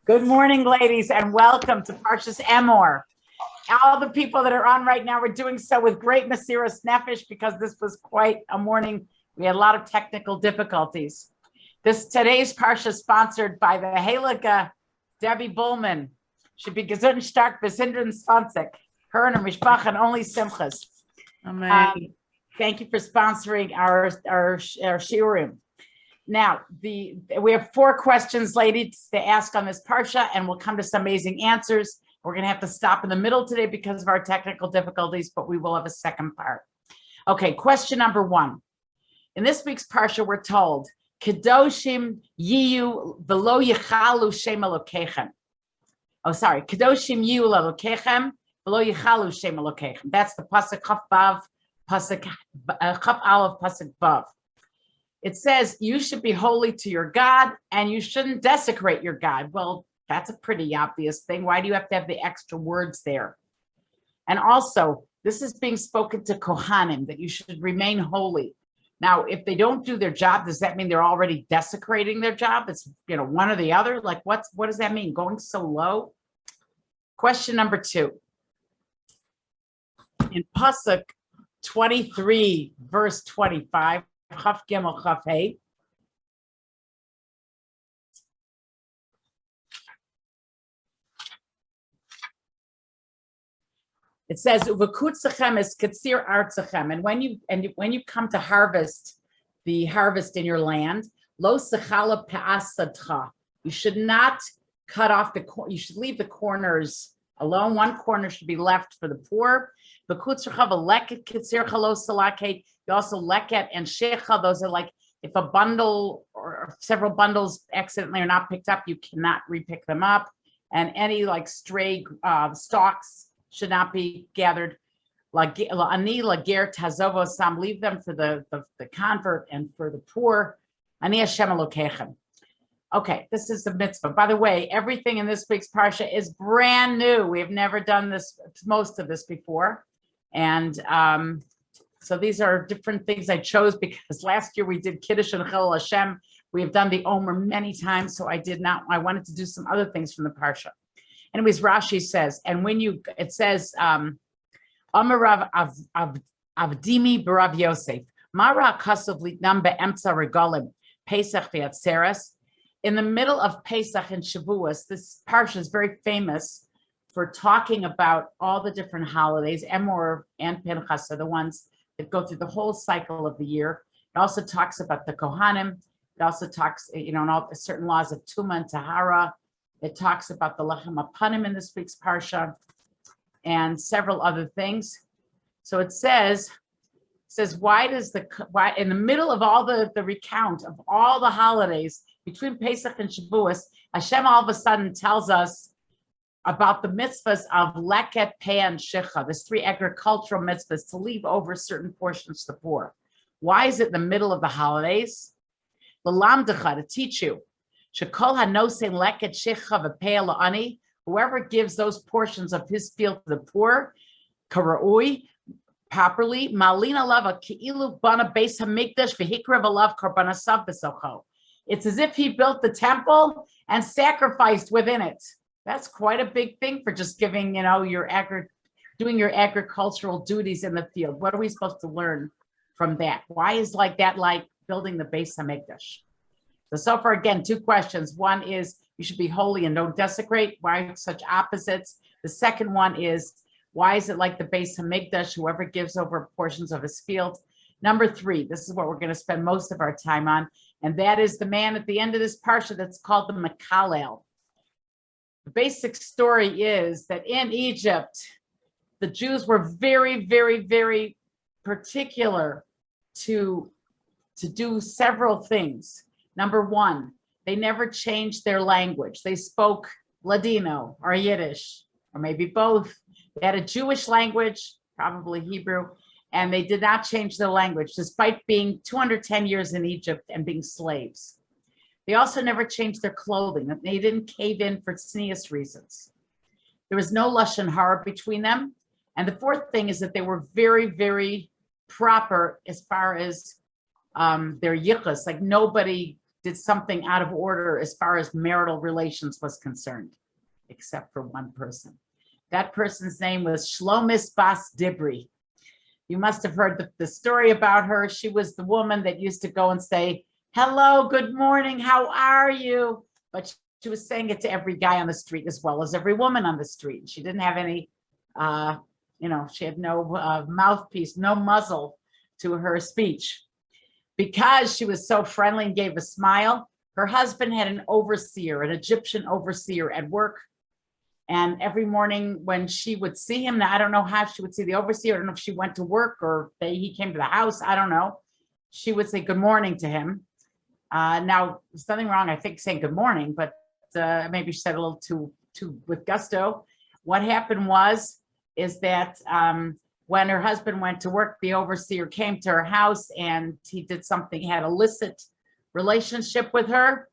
Good morning, ladies, and welcome to Parshas Emor. All the people that are on right now are doing so with great Mesiras Nefesh because this was quite a morning. We had a lot of technical difficulties. Today's Parsha is sponsored by the Heilige Debbie Bullman. Should be gesund stark bis 120. Her and her mishpach and only simchas. Amen. Thank you for sponsoring our shiurim. Now, we have 4 questions, ladies, to ask on this parsha, and we'll come to some amazing answers. We're going to have to stop in the middle today because of our technical difficulties, but we will have a second part. Okay, question number 1. In this week's parsha, we're told, Kedoshim yiyu v'lo yichalu shem Elokechem. Oh, sorry, Kedoshim yiyu Elokechem v'lo yichalu shem Elokechem. That's the pasuk Chaf Vav, pasuk Chaf Aleph, pasuk Vav. It says you should be holy to your God and you shouldn't desecrate your God. Well, that's a pretty obvious thing. Why do you have to have the extra words there? And also, this is being spoken to Kohanim, that you should remain holy. Now, if they don't do their job, does that mean they're already desecrating their job? It's, one or the other. Like, what does that mean? Going so low? Question number 2. In Pasuk 23, verse 25, Chaf Gimel Chaf Hey. It says, "Uvekutzachem is katsir artzachem," and when you come to harvest the harvest in your land, lo sechala pe'asadcha. You should not cut off you should leave the corners alone. One corner should be left for the poor. V'kutzercha v'leket katsir chalo salake. You also leket and shecha. Those are like if a bundle or several bundles accidentally are not picked up, you cannot repick them up. And any like stray stalks should not be gathered. Ani lager tazovo sam, leave them for the convert and for the poor. Ani Hashem Elokechem. Okay, this is the mitzvah. By the way, everything in this week's parsha is brand new. We have never done most of this before, and so these are different things I chose because last year we did Kiddush and Chilul Hashem. We have done the Omer many times, so I wanted to do some other things from the parsha. Anyways, Rashi says, and it says, Amarav Avdimi Barav Yosef, Mara Kasov Litnam Be'emtza Regalim, Pesach V'Atzeres. In the middle of Pesach and Shavuos, this parsha is very famous for talking about all the different holidays. Emor and Pinchas are the ones that go through the whole cycle of the year. It also talks about the Kohanim. It also talks, on all the certain laws of Tuma and Tahara. It talks about the Lechem Apanim in this week's parsha and several other things. So it says, why in the middle of all the recount of all the holidays between Pesach and Shavuos, Hashem all of a sudden tells us about the mitzvahs of leket, peh, and shecha. There's 3 agricultural mitzvahs to leave over certain portions to the poor. Why is it in the middle of the holidays? L'lamdecha, to teach you. Shekol hanose leket, shecha, v'peh la'ani. Whoever gives those portions of his field to the poor, kara'ui, properly, malina lava ki'ilu bana beis hamikdash v'hikra v'lav karbanasav v'socho. It's as if he built the temple and sacrificed within it. That's quite a big thing for just giving, doing your agricultural duties in the field. What are we supposed to learn from that? Why is that like building the Beis Hamikdash? So far, again, 2 questions. One is you should be holy and don't desecrate. Why such opposites? The second one is why is it like the Beis Hamikdash? Whoever gives over portions of his field. Number 3, this is what we're going to spend most of our time on, and that is the man at the end of this parsha that's called the Mekalel. The basic story is that in Egypt, the Jews were very, very, very particular to do several things. Number 1, they never changed their language. They spoke Ladino or Yiddish, or maybe both. They had a Jewish language, probably Hebrew, and they did not change their language, despite being 210 years in Egypt and being slaves. They also never changed their clothing. They didn't cave in for tznius reasons. There was no lashon hara between them. And the 4th thing is that they were very, very proper as far as their yichus. Like nobody did something out of order as far as marital relations was concerned, except for one person. That person's name was Shlomis Bas Dibri. You must have heard the story about her. She was the woman that used to go and say, hello, good morning, how are you? But she was saying it to every guy on the street as well as every woman on the street. She didn't have any, she had no mouthpiece, no muzzle to her speech. Because she was so friendly and gave a smile, her husband had an overseer, an Egyptian overseer at work. And every morning when she would see him, now I don't know how she would see the overseer. I don't know if she went to work or he came to the house. I don't know. She would say good morning to him. Now, there's nothing wrong, I think, saying good morning, but maybe she said a little too with gusto. What happened is that when her husband went to work, the overseer came to her house and he did something, had an illicit relationship with her.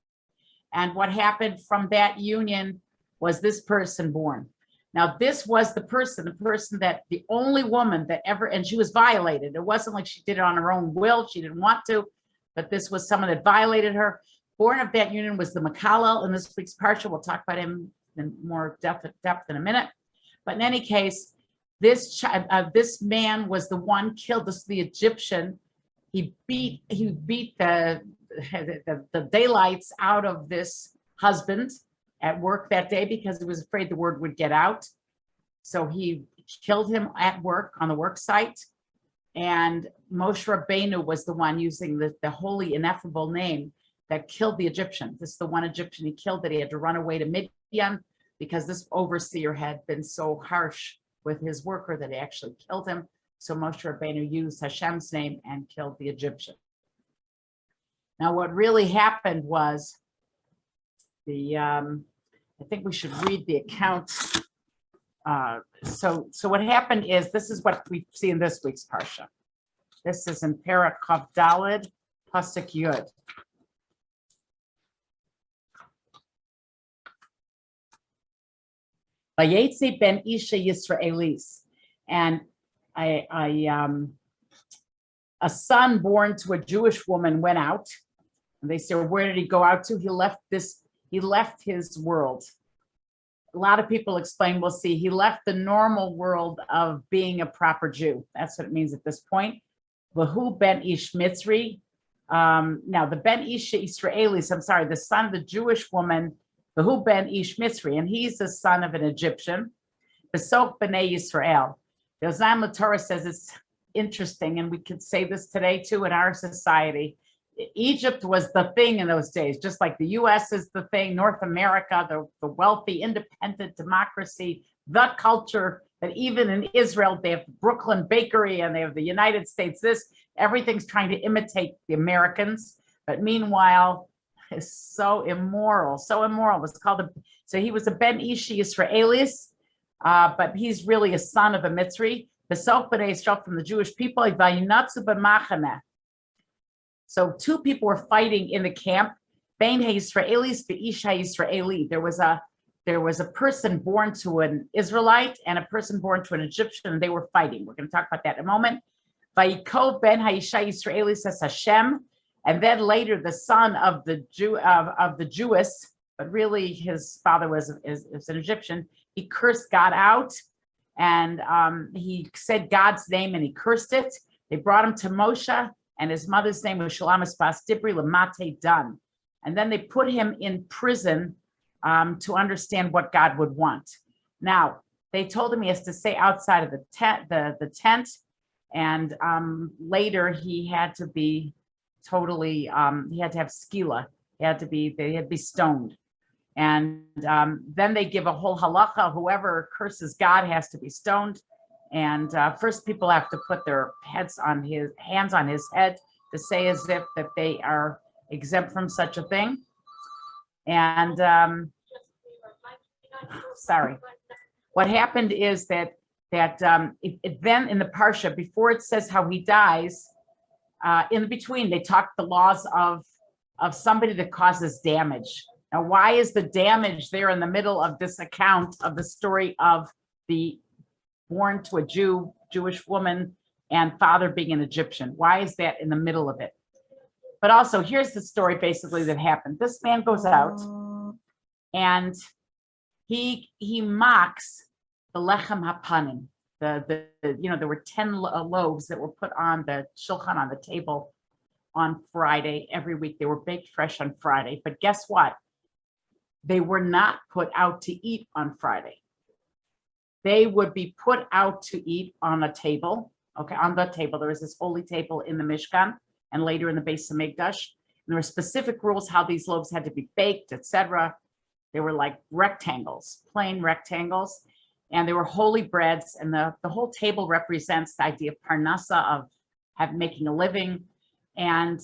And what happened from that union was this person born. Now, this was the person that the only woman that ever, and she was violated. It wasn't like she did it on her own will. She didn't want to, but this was someone that violated her. Born of that union was the Makallel in this week's Parsha. We'll talk about him in more depth in a minute. But in any case, this man was the one killed. This is the Egyptian. He beat the daylights out of this husband at work that day because he was afraid the word would get out. So he killed him at work on the work site. And Moshe Rabbeinu was the one using the holy, ineffable name that killed the Egyptian. This is the one Egyptian he killed that he had to run away to Midian because this overseer had been so harsh with his worker that he actually killed him. So Moshe Rabbeinu used Hashem's name and killed the Egyptian. Now, what really happened was I think we should read the account. So what happened is, this is what we see in this week's Parsha. This is in Perek Chav Daled, Pasuk Yud. Vayetze ben Isha Yisraelis, and a son born to a Jewish woman went out, and they said, where did he go out to? He left his world. A lot of people explain, we'll see, he left the normal world of being a proper Jew. That's what it means at this point. Vahu ben Ish Mitzri. Now the ben Isha Israelis, the son of the Jewish woman, Vahu ben Ish Mitzri, and he's the son of an Egyptian. Besoch b'nei Yisrael. The Ozayim Torah says it's interesting, and we could say this today too in our society. Egypt was the thing in those days, just like the US is the thing, North America, the wealthy, independent democracy, the culture that even in Israel, they have Brooklyn Bakery and they have the United States, everything's trying to imitate the Americans. But meanwhile, it's so immoral. So he was a Ben Ishi Israelis, but he's really a son of a Mitzri. Besoch b'nei Yisrael, from the Jewish people, vayinatzu b'machaneh. So two people were fighting in the camp. Bein ha-Yisraelis v'ish ha-Yisraeli. There was a person born to an Israelite and a person born to an Egyptian, and they were fighting. We're going to talk about that in a moment. Vayikov ben ha-Isha Yisraeli, says Hashem, and then later the son of the Jewess, but really his father was an Egyptian. He cursed God out, and he said God's name and he cursed it. They brought him to Moshe. And his mother's name was Shlomis Bas Dibri Lamate Dan. And then they put him in prison to understand what God would want. Now, they told him he has to stay outside of the tent, and later he had to be totally, he had to have skila. They had to be stoned. And then they give a whole halacha, whoever curses God has to be stoned. And first people have to put their hands on his head to say as if that they are exempt from such a thing. And what happened is that then in the Parsha, before it says how he dies, in between they talk the laws of somebody that causes damage. Now, why is the damage there in the middle of this account of the story of the born to a Jewish woman and father being an Egyptian? Why is that in the middle of it? But also, here's the story basically that happened. This man goes out and he mocks the lechem hapanim. There were 10 loaves that were put on the shulchan, on the table, on Friday every week. They were baked fresh on Friday. But guess what? They were not put out to eat on Friday. They would be put out to eat on a table. Okay, on the table. There was this holy table in the Mishkan and later in the base of Mikdash. And there were specific rules how these loaves had to be baked, etc. They were like rectangles, plain rectangles. And they were holy breads. And the whole table represents the idea of parnasa, of making a living. And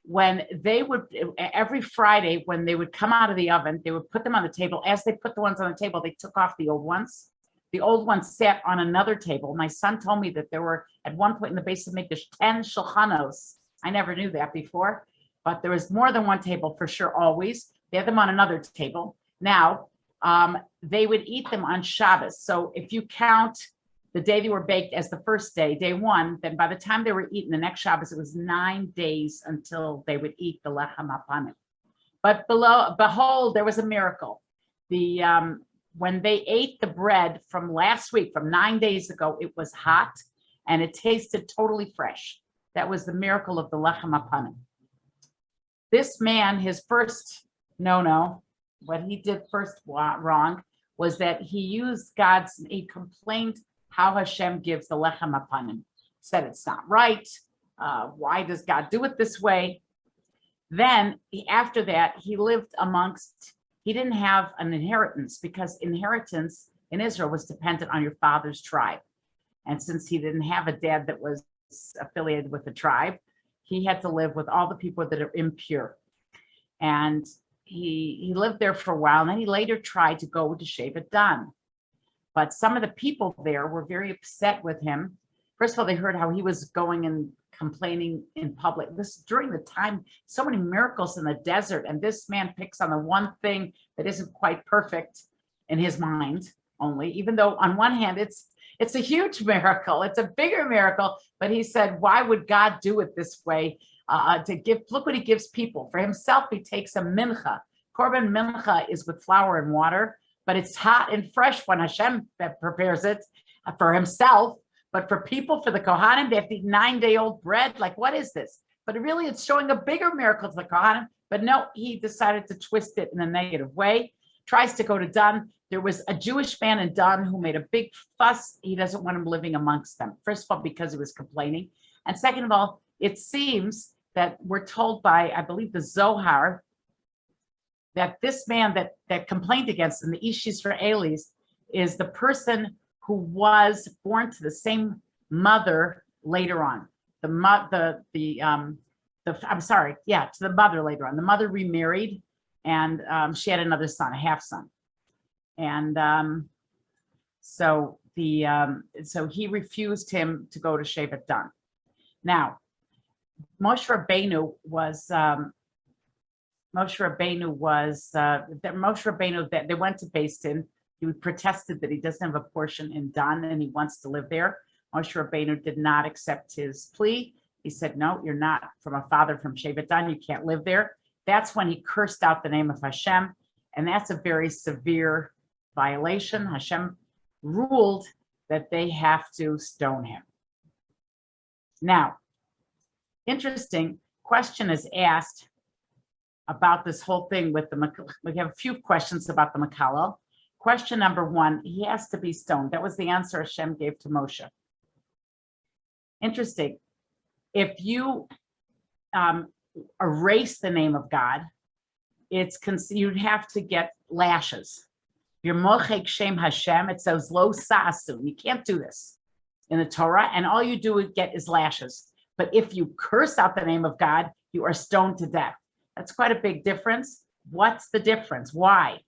when they would, every Friday, when they would come out of the oven, they would put them on the table. As they put the ones on the table, they took off the old ones. The old ones sat on another table. My son told me that there were, at one point in the base of Mikdash, 10 shulchanos. I never knew that before, but there was more than one table for sure, always. They had them on another table. Now, they would eat them on Shabbos. So if you count the day they were baked as the first day, day one, then by the time they were eaten the next Shabbos, it was 9 days until they would eat the lechem hapanim. But behold, there was a miracle. When they ate the bread from last week, from 9 days ago, it was hot and it tasted totally fresh. That was the miracle of the lechem hapanim. This man, his first what he did first wrong was that he complained how Hashem gives the lechem hapanim. Said it's not right. Why does God do it this way? Then after that, he lived he didn't have an inheritance, because inheritance in Israel was dependent on your father's tribe. And since he didn't have a dad that was affiliated with the tribe, he had to live with all the people that are impure. And he lived there for a while, and then he later tried to go to Shevet Dan. But some of the people there were very upset with him. First of all, they heard how he was going and complaining in public. This during the time, so many miracles in the desert, and this man picks on the one thing that isn't quite perfect in his mind only, even though on one hand, it's a huge miracle. It's a bigger miracle. But he said, why would God do it this way? Look what he gives people. For himself, he takes a mincha. Korban mincha is with flour and water, but it's hot and fresh when Hashem prepares it for himself. But for people, for the Kohanim, they have to eat 9-day-old bread. Like, what is this? But really, it's showing a bigger miracle to the Kohanim. But no, he decided to twist it in a negative way. Tries to go to Dan. There was a Jewish man in Dan who made a big fuss. He doesn't want him living amongst them. First of all, because he was complaining. And second of all, it seems that we're told by, I believe, the Zohar, that this man that complained against him, the Ish Yisraelis, is the person who was born to the same mother later on. To the mother later on. The mother remarried, and she had another son, a half son. And so he refused him to go to Shevet Dan. Now, Moshe Rabbeinu that they went to Beis Din. He protested that he doesn't have a portion in Dan and he wants to live there. Moshe Rabbeinu did not accept his plea. He said, no, you're not from a father from Shevet Dan. You can't live there. That's when he cursed out the name of Hashem. And that's a very severe violation. Hashem ruled that they have to stone him. Now, interesting question is asked about this whole thing with we have a few questions about the Makallel. Question number one, he has to be stoned. That was the answer Hashem gave to Moshe. Interesting. If you erase the name of God, you'd have to get lashes. Your mochek shem Hashem, it says lo sa'asu. You can't do this in the Torah, and all you do get is lashes. But if you curse out the name of God, you are stoned to death. That's quite a big difference. What's the difference? Why?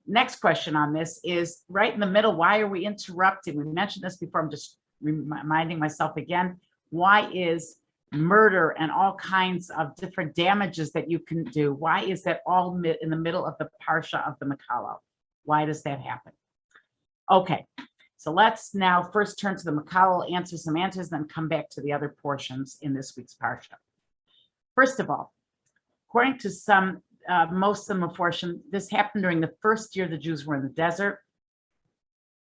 Next question on this is right in the middle. Why are we interrupting? We mentioned this before. I'm just reminding myself again. Why is murder and all kinds of different damages that you can do? Why is that all in the middle of the parsha of the Makallel? Why does that happen? Okay, so let's now first turn to the Makallel, answer some answers, then come back to the other portions in this week's parsha. First of all, according to some Muslim Meforshim, this happened during the first year the Jews were in the desert.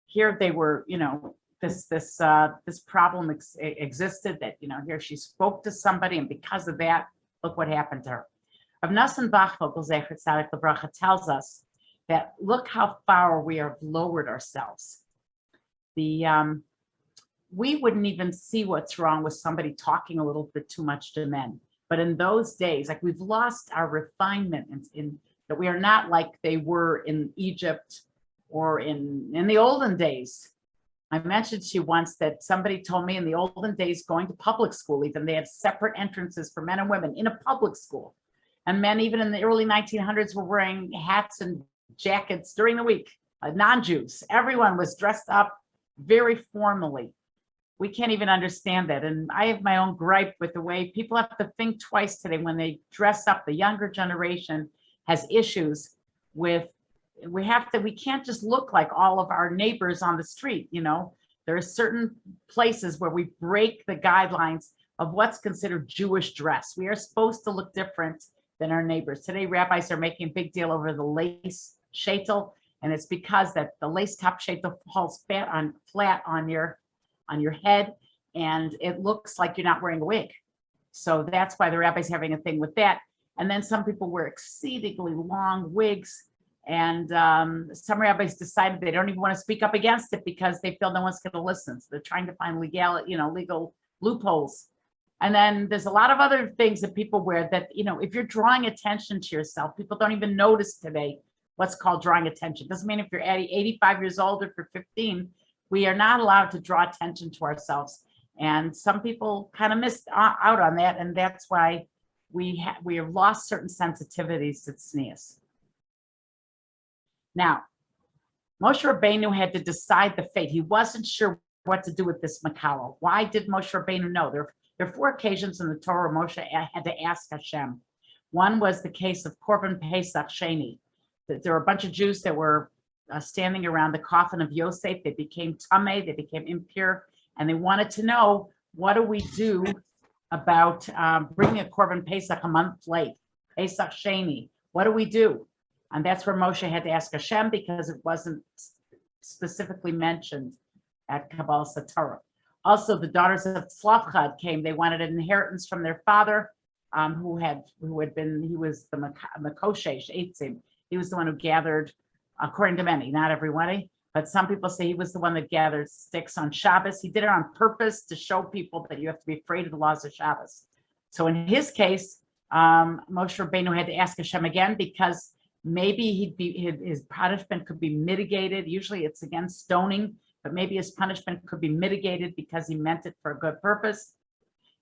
Here they were, this problem existed, that, here she spoke to somebody, and because of that, look what happened to her. Rav Nosson Bachel tells us that look how far we have lowered ourselves. We wouldn't even see what's wrong with somebody talking a little bit too much to men. But in those days, like, we've lost our refinement in that we are not like they were in Egypt or in the olden days. I mentioned to you once that somebody told me in the olden days, going to public school, even they had separate entrances for men and women in a public school. And men, even in the early 1900s, were wearing hats and jackets during the week. Non-Jews, everyone was dressed up very formally. We can't even understand that. And I have my own gripe with the way people have to think twice today when they dress up. The younger generation has issues with, we can't just look like all of our neighbors on the street. There are certain places where we break the guidelines of what's considered Jewish dress. We are supposed to look different than our neighbors. Today, rabbis are making a big deal over the lace sheitel, and it's because that the lace top sheitel falls flat on your head, and it looks like you're not wearing a wig. So that's why the rabbi's having a thing with that. And then some people wear exceedingly long wigs, and some rabbis decided they don't even want to speak up against it because they feel no one's going to listen. So they're trying to find legal loopholes. And then there's a lot of other things that people wear that, if you're drawing attention to yourself, people don't even notice today what's called drawing attention. Doesn't mean if you're 85 years old or for 15, we are not allowed to draw attention to ourselves. And some people kind of missed out on that. And that's why we have lost certain sensitivities to tznius. Now, Moshe Rabbeinu had to decide the fate. He wasn't sure what to do with this Makalo. Why did Moshe Rabbeinu know? There are 4 occasions in the Torah Moshe had to ask Hashem. One was the case of Korban Pesach Sheni. There were a bunch of Jews that were standing around the coffin of Yosef. They became tamei, they became impure, and they wanted to know, what do we do about bringing a Korban Pesach a month late, Pesach Sheni? What do we do? And that's where Moshe had to ask Hashem, because it wasn't specifically mentioned at Kabbalas Torah. Also, the daughters of Tzlafchad came. They wanted an inheritance from their father, who was the Makoshesh Eitzim. He was the one who gathered, according to many, not everybody, but some people say he was the one that gathered sticks on Shabbos. He did it on purpose to show people that you have to be afraid of the laws of Shabbos. So in his case, Moshe Rabbeinu had to ask Hashem again, because maybe his punishment could be mitigated. Usually it's against stoning, but maybe his punishment could be mitigated because he meant it for a good purpose.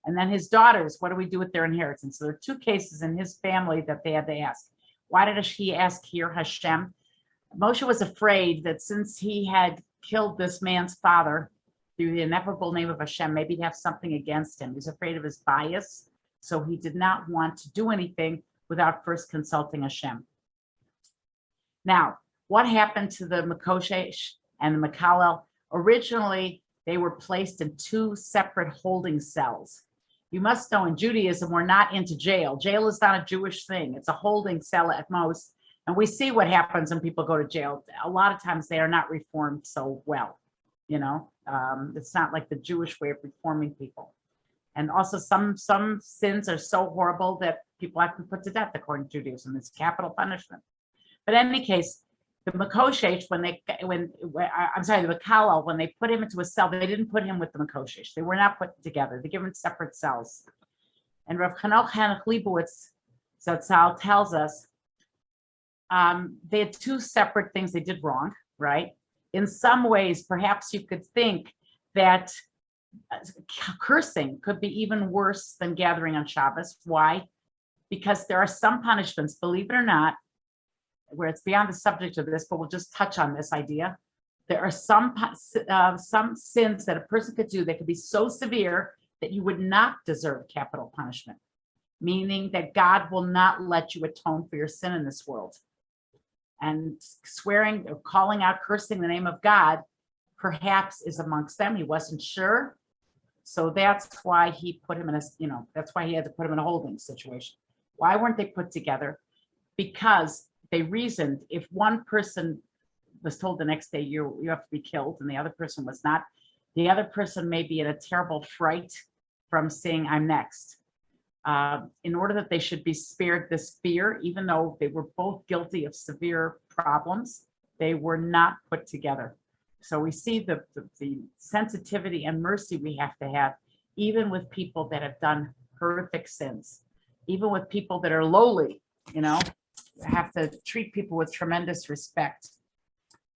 And then his daughters, what do we do with their inheritance? So there are 2 cases in his family that they had to ask. Why did he ask here, Hashem? Moshe was afraid that since he had killed this man's father through the ineffable name of Hashem, maybe he'd have something against him. He was afraid of his bias, so he did not want to do anything without first consulting Hashem. Now, what happened to the Makoshesh and the Makalel? Originally, they were placed in 2 separate holding cells. You must know, in Judaism, we're not into jail. Jail is not a Jewish thing. It's a holding cell at most. And we see what happens when people go to jail. A lot of times they are not reformed so well. It's not like the Jewish way of reforming people. And also some sins are so horrible that people have to be put to death according to Judaism. It's capital punishment. But in any case, the Makoshesh, the Makalel, when they put him into a cell, they didn't put him with the Makoshesh. They were not put together. They're given separate cells. And Rav Hanoch Leibowitz Zatzal tells us they had 2 separate things they did wrong, right? In some ways, perhaps you could think that cursing could be even worse than gathering on Shabbos. Why? Because there are some punishments, believe it or not, where it's beyond the subject of this, but we'll just touch on this idea. There are some sins that a person could do that could be so severe that you would not deserve capital punishment, meaning that God will not let you atone for your sin in this world. And swearing or calling out, cursing the name of God, perhaps is amongst them. He wasn't sure. So that's why he put him in a, that's why he had to put him in a holding situation. Why weren't they put together? Because they reasoned if one person was told the next day you have to be killed and the other person was not, the other person may be in a terrible fright from saying I'm next. In order that they should be spared this fear, even though they were both guilty of severe problems, they were not put together. So we see the sensitivity and mercy we have to have, even with people that have done horrific sins, even with people that are lowly, have to treat people with tremendous respect.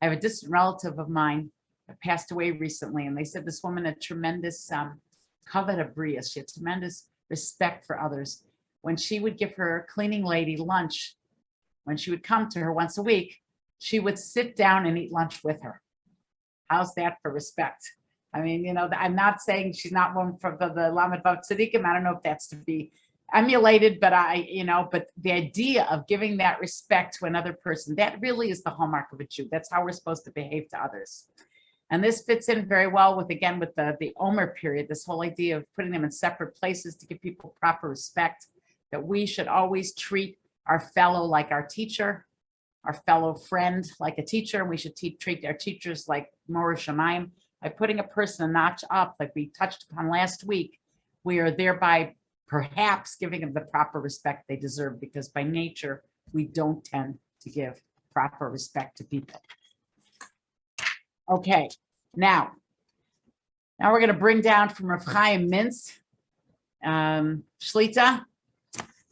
I have a distant relative of mine that passed away recently, and they said this woman had tremendous kavod habrius. She had tremendous respect for others. When she would give her cleaning lady lunch, when she would come to her once a week, she would sit down and eat lunch with her. How's that for respect? I mean, I'm not saying she's not one for the Lamed Vav Tzadikim. I don't know if that's to be emulated, but but the idea of giving that respect to another person, that really is the hallmark of a Jew. That's how we're supposed to behave to others. And this fits in very well with the Omer period, this whole idea of putting them in separate places to give people proper respect, that we should always treat our fellow like our teacher, our fellow friend like a teacher. We should treat our teachers like Mora Shamayim. By putting a person a notch up, like we touched upon last week, we are thereby perhaps giving them the proper respect they deserve, because by nature, we don't tend to give proper respect to people. Okay, now we're going to bring down from Rav Chaim Mintz, Shlita,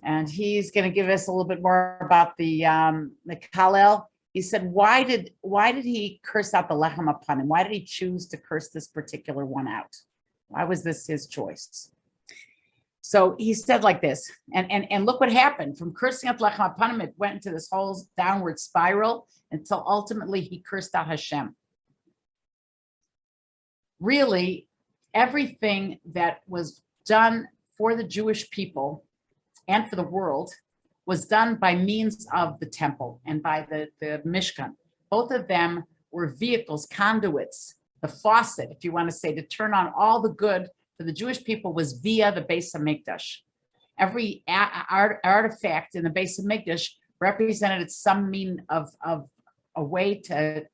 and he's going to give us a little bit more about the Kalel. He said, why did he curse out the lechem upon him? Why did he choose to curse this particular one out? Why was this his choice? So he said like this, and look what happened. From cursing out lechem upon him, it went into this whole downward spiral until ultimately he cursed out Hashem. Really, everything that was done for the Jewish people and for the world was done by means of the temple and by the Mishkan. Both of them were vehicles, conduits, the faucet, if you want to say, to turn on all the good for the Jewish people was via the Beis HaMikdash. Every artifact in the Beis HaMikdash represented some mean of a way to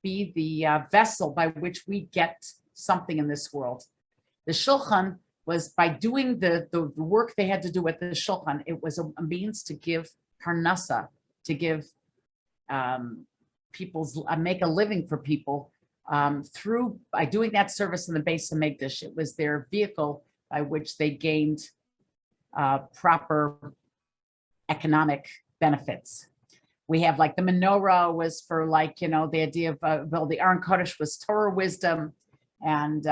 be the vessel by which we get something in this world. The Shulchan was by doing the work they had to do at the Shulchan. It was a means to give parnasa, to give make a living for people by doing that service in the Beis HaMikdash. It was their vehicle by which they gained proper economic benefits. We have like the menorah was for the idea of, the Aron Kodesh was Torah wisdom, and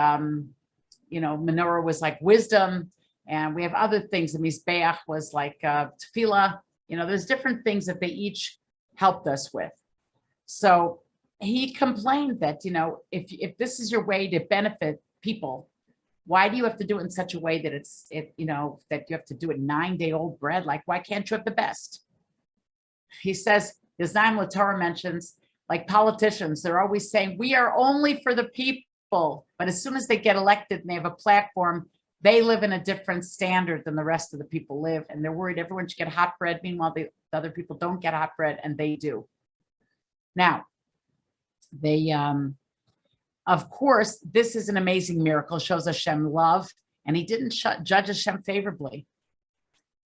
menorah was like wisdom, and we have other things. The Mizbeach was like tefillah. There's different things that they each helped us with. So he complained that, if this is your way to benefit people, why do you have to do it in such a way that that you have to do it 9-day-old bread? Like, why can't you have the best? He says, his Naim Torah mentions, like politicians, they're always saying, we are only for the people. But as soon as they get elected and they have a platform, they live in a different standard than the rest of the people live. And they're worried everyone should get hot bread. Meanwhile, the other people don't get hot bread, and they do. Now, they, of course, this is an amazing miracle, shows Hashem love, and he didn't judge Hashem favorably.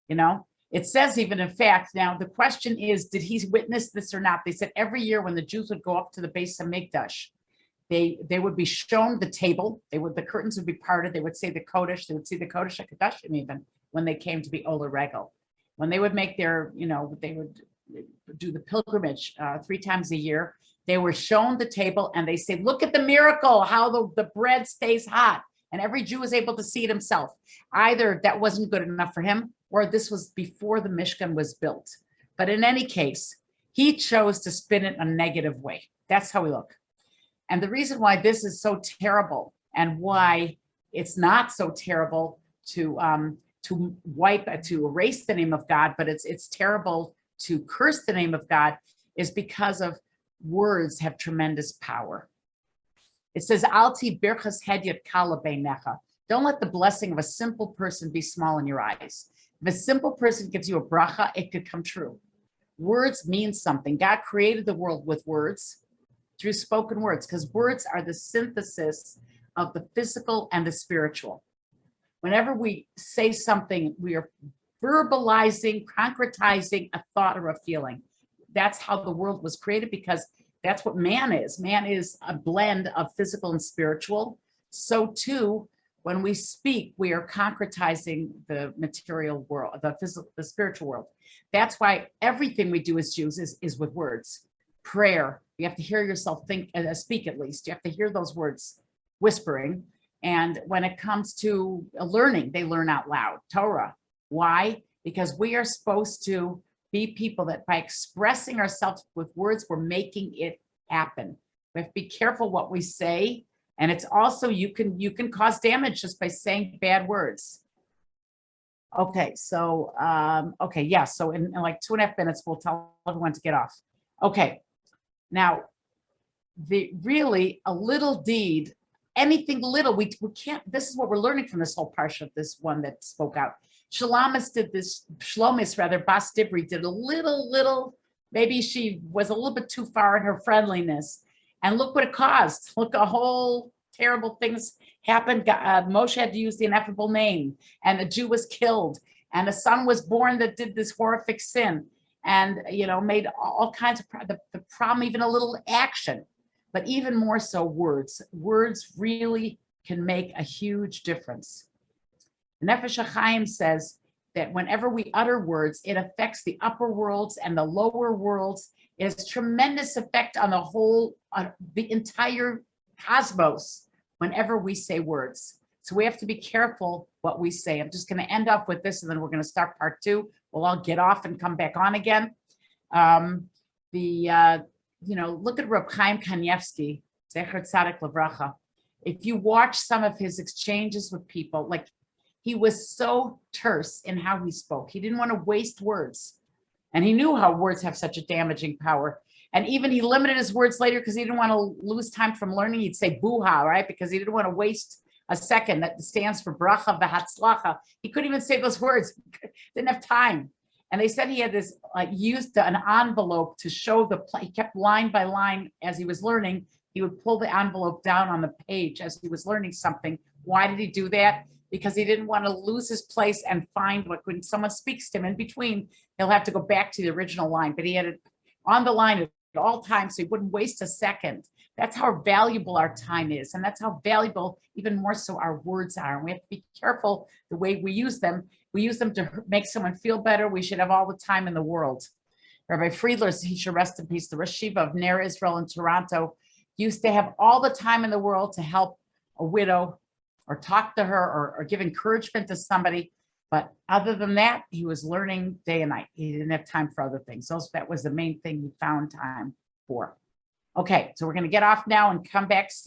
It says even, in fact, now the question is, did he witness this or not? They said every year when the Jews would go up to the Beis HaMikdash, they would be shown the table. The curtains would be parted. They would say the Kodesh. They would see the Kodesh HaKadoshim even when they came to be Ola Regel. When they would make their, they would do the pilgrimage 3 times a year. They were shown the table, and they say, look at the miracle, how the bread stays hot. And every Jew was able to see it himself. Either that wasn't good enough for him, or this was before the Mishkan was built. But in any case, he chose to spin it a negative way. That's how we look. And the reason why this is so terrible, and why it's not so terrible to erase the name of God, but it's terrible to curse the name of God, is because of words have tremendous power. It says, Alti birchas hedyot kala beinecha. Don't let the blessing of a simple person be small in your eyes. If a simple person gives you a bracha, it could come true. Words mean something. God created the world with words, through spoken words, because words are the synthesis of the physical and the spiritual. Whenever we say something, we are verbalizing, concretizing a thought or a feeling. That's how the world was created, because that's what man is. Man is a blend of physical and spiritual. So too, when we speak, we are concretizing the material world, the physical, the spiritual world. That's why everything we do as Jews is with words. Prayer, you have to hear yourself think, speak at least. You have to hear those words whispering. And when it comes to learning, they learn out loud. Torah. Why? Because we are supposed to be people that by expressing ourselves with words, we're making it happen. We have to be careful what we say. And it's also, you can cause damage just by saying bad words. Okay, so, yeah, so in like 2.5 minutes, we'll tell everyone to get off. Okay, now, really a little deed, anything little, we can't, this is what we're learning from this whole parsha, this one that spoke out. Shlomis Bas Dibri did a little, maybe she was a little bit too far in her friendliness. And look what it caused. Look, a whole terrible things happened. Moshe had to use the ineffable name, and a Jew was killed, and a son was born that did this horrific sin, and made all kinds of the problem, even a little action, but even more so words. Words really can make a huge difference. Nefesh HaChaim says that whenever we utter words, it affects the upper worlds and the lower worlds. It has tremendous effect on the whole, on the entire cosmos whenever we say words. So we have to be careful what we say. I'm just going to end up with this, and then we're going to start part 2. We'll all get off and come back on again. Look at Reb Chaim Kanievsky, Zecher Tzadik Livracha. If you watch some of his exchanges with people, like, he was so terse in how he spoke. He didn't want to waste words. And he knew how words have such a damaging power. And even he limited his words later because he didn't want to lose time from learning. He'd say buha, right? Because he didn't want to waste a second. That stands for bracha v'hatzlacha. He couldn't even say those words. Didn't have time. And they said he had this, used an envelope to show he kept line by line as he was learning. He would pull the envelope down on the page as he was learning something. Why did he do that? Because he didn't want to lose his place and find when someone speaks to him in between, he'll have to go back to the original line. But he had it on the line at all times, so he wouldn't waste a second. That's how valuable our time is. And that's how valuable, even more so, our words are. And we have to be careful the way we use them. We use them to make someone feel better. We should have all the time in the world. Rabbi Friedler, he should rest in peace, the Rosh Yeshiva of Ner Israel in Toronto, used to have all the time in the world to help a widow or talk to her or give encouragement to somebody. But other than that, he was learning day and night. He didn't have time for other things. So that was the main thing he found time for. Okay, so we're going to get off now and come back. See